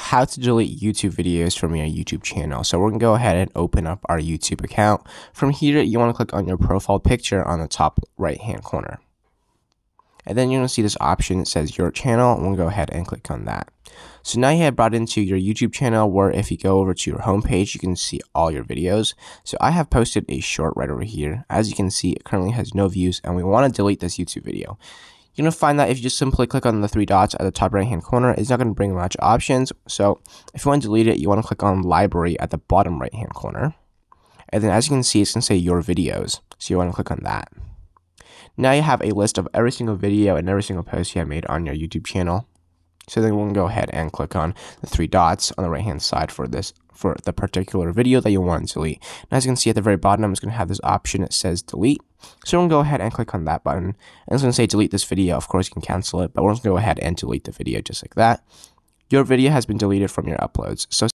how to delete YouTube videos from your YouTube channel. So we're going to go ahead and open up our YouTube account. From here, you want to click on your profile picture on the top right hand corner. And then you're going to see this option that says your channel, and we'll go ahead and click on that. So now you have brought into your YouTube channel, where if you go over to your home page, you can see all your videos. So I have posted a short right over here. As you can see, it currently has no views, and we want to delete this YouTube video. You're going to find that if you just simply click on the three dots at the top right hand corner, it's not going to bring much options. So if you want to delete it, you want to click on library at the bottom right hand corner. And then as you can see, it's going to say your videos. So you want to click on that. Now you have a list of every single video and every single post you have made on your YouTube channel. So then we'll go ahead and click on the three dots on the right hand side for the particular video that you want to delete. And as you can see at the very bottom, it's going to have this option that says delete. So we're going to go ahead and click on that button. And it's going to say delete this video. Of course, you can cancel it, but we're going to go ahead and delete the video just like that. Your video has been deleted from your uploads. So